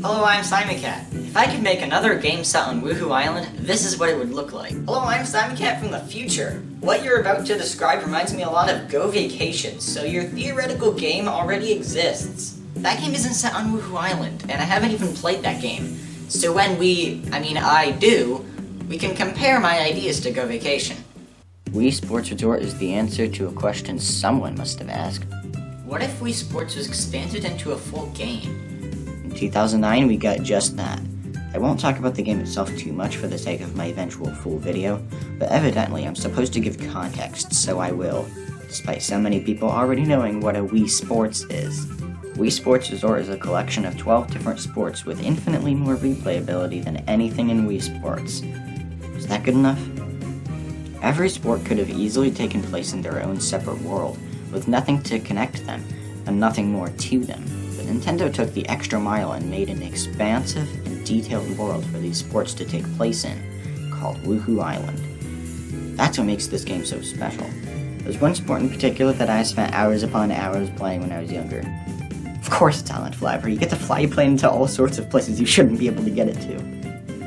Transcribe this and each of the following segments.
Hello, I'm Siamecat. If I could make another game set on Wuhu Island, this is what it would look like. Hello, I'm Siamecat from the future. What you're about to describe reminds me a lot of Go Vacation, so your theoretical game already exists. That game isn't set on Wuhu Island, and I haven't even played that game. So when I do, we can compare my ideas to Go Vacation. Wii Sports Resort is the answer to a question someone must have asked. What if Wii Sports was expanded into a full game? In 2009, we got just that. I won't talk about the game itself too much for the sake of my eventual full video, but evidently I'm supposed to give context, so I will, despite so many people already knowing what a Wii Sports is. Wii Sports Resort is a collection of 12 different sports with infinitely more replayability than anything in Wii Sports. Is that good enough? Every sport could have easily taken place in their own separate world, with nothing to connect them, and nothing more to them. But Nintendo took the extra mile and made an expansive and detailed world for these sports to take place in, called Wuhu Island. That's what makes this game so special. There's one sport in particular that I spent hours upon hours playing when I was younger. Of course it's Island Fly, where you get to fly your plane into all sorts of places you shouldn't be able to get it to.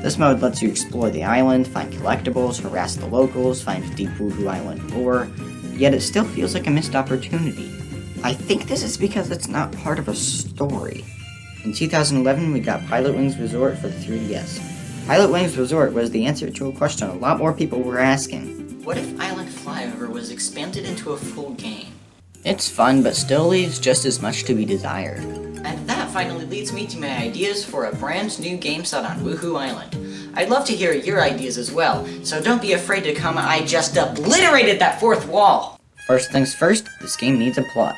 This mode lets you explore the island, find collectibles, harass the locals, find deep Wuhu Island lore, yet it still feels like a missed opportunity. I think this is because it's not part of a story. In 2011, we got Pilot Wings Resort for the 3DS. Pilot Wings Resort was the answer to a question a lot more people were asking. What if Island Flyover was expanded into a full game? It's fun, but still leaves just as much to be desired. And that finally leads me to my ideas for a brand new game set on Wuhu Island. I'd love to hear your ideas as well, so don't be afraid to comment. I just obliterated that fourth wall! First things first, this game needs a plot.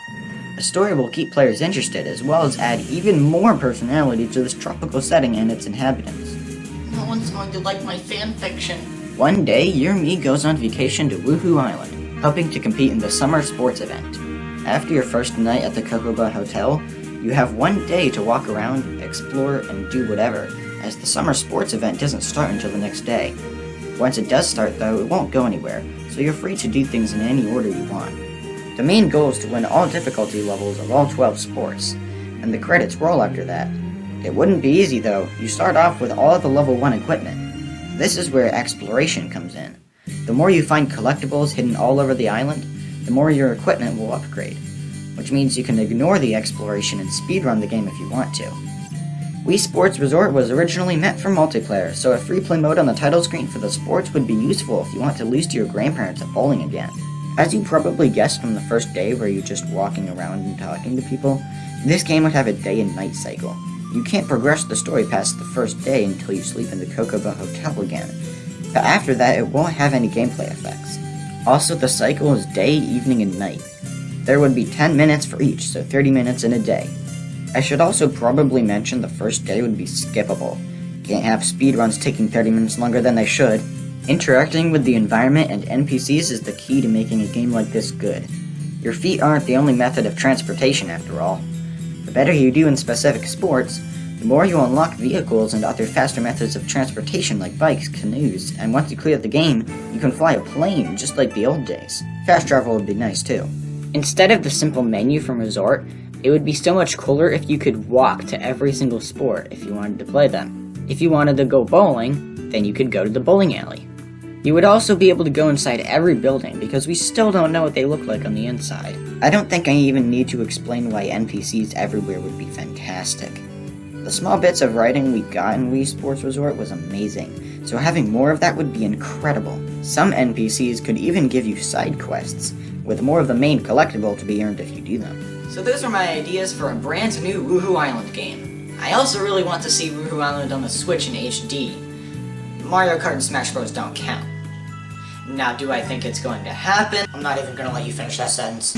A story will keep players interested, as well as add even more personality to this tropical setting and its inhabitants. No one's going to like my fanfiction. One day, your me goes on vacation to Wuhu Island, hoping to compete in the summer sports event. After your first night at the Cocoba Hotel, you have one day to walk around, explore, and do whatever, as the summer sports event doesn't start until the next day. Once it does start though, it won't go anywhere, so you're free to do things in any order you want. The main goal is to win all difficulty levels of all 12 sports, and the credits roll after that. It wouldn't be easy though. You start off with all of the level 1 equipment. This is where exploration comes in. The more you find collectibles hidden all over the island, the more your equipment will upgrade, which means you can ignore the exploration and speedrun the game if you want to. Wii Sports Resort was originally meant for multiplayer, so a free play mode on the title screen for the sports would be useful if you want to lose to your grandparents at bowling again. As you probably guessed from the first day where you're just walking around and talking to people, this game would have a day and night cycle. You can't progress the story past the first day until you sleep in the Cocoba Hotel again, but after that it won't have any gameplay effects. Also, the cycle is day, evening, and night. There would be 10 minutes for each, so 30 minutes in a day. I should also probably mention the first day would be skippable. Can't have speedruns taking 30 minutes longer than they should. Interacting with the environment and NPCs is the key to making a game like this good. Your feet aren't the only method of transportation after all. The better you do in specific sports, the more you unlock vehicles and other faster methods of transportation like bikes, canoes, and once you clear the game, you can fly a plane just like the old days. Fast travel would be nice too. Instead of the simple menu from Resort, it would be so much cooler if you could walk to every single sport if you wanted to play them. If you wanted to go bowling, then you could go to the bowling alley. You would also be able to go inside every building because we still don't know what they look like on the inside. I don't think I even need to explain why NPCs everywhere would be fantastic. The small bits of writing we got in Wii Sports Resort was amazing, so having more of that would be incredible. Some NPCs could even give you side quests, with more of the main collectible to be earned if you do them. So those are my ideas for a brand new Wuhu Island game. I also really want to see Wuhu Island on the Switch in HD. Mario Kart and Smash Bros. Don't count. Now, do I think it's going to happen? I'm not even going to let you finish that sentence.